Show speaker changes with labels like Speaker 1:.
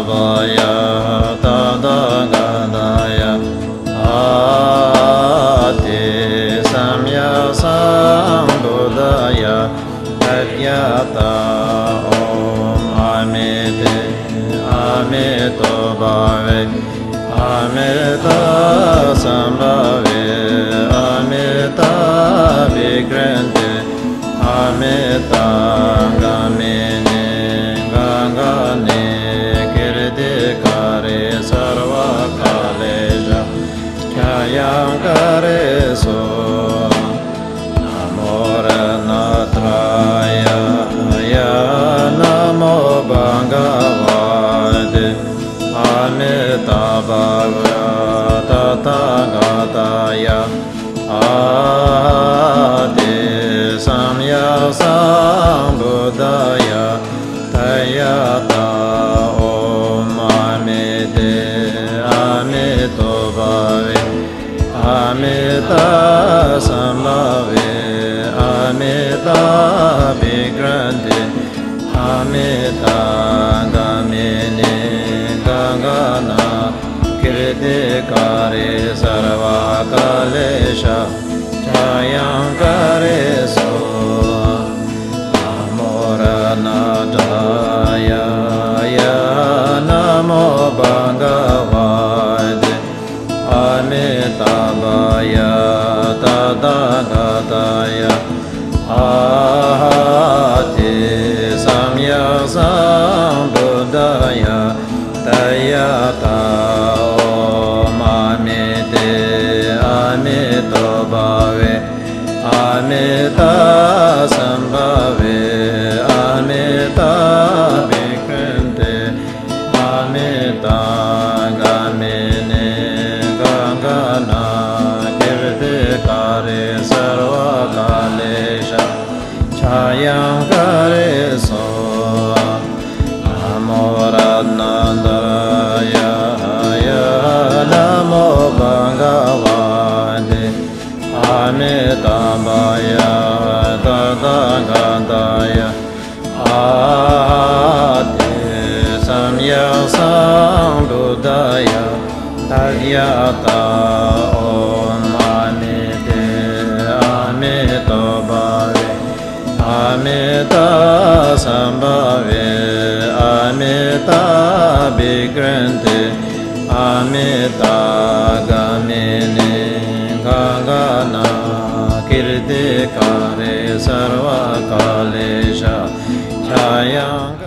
Speaker 1: Samyasambhavaya Tadagadaya Ati Samyasambudaya Tadyata Om Amite Amito Bhave Amita Sambhave Amita Vikrante Amita Gamini Gangani Kirdikare Sarva Kaleja Kyayankare So Namoranatra Namo Bhagavate Amitabhaya Tathagataya Adi Samyasambudaya Tayata Om Amite Amito Bhave Amita Sambhave Amita Vikrante Amita Gamini Gangana Kirdikare Sarva Kalesha Chayankare So Amoranadaya Namo Bhagavate Amitabhaya Tadagataya Ati Samyasambudaya Tayata Om Amite Amito Bhave Amita Sambhave Amita Vikrante Amita Gamini Gangana Kirdikare Sarva Kalesha Chayankare So Amoranandaya Namo Bhagavate Amitabhaya Tathagataya Adi Samyasambudaya Tadyata Om Amite Amito Bhave Amita Sambhave Amita Vikrante Amita Gamini Gangana Kirdikare Sarva Kalesha Chayankare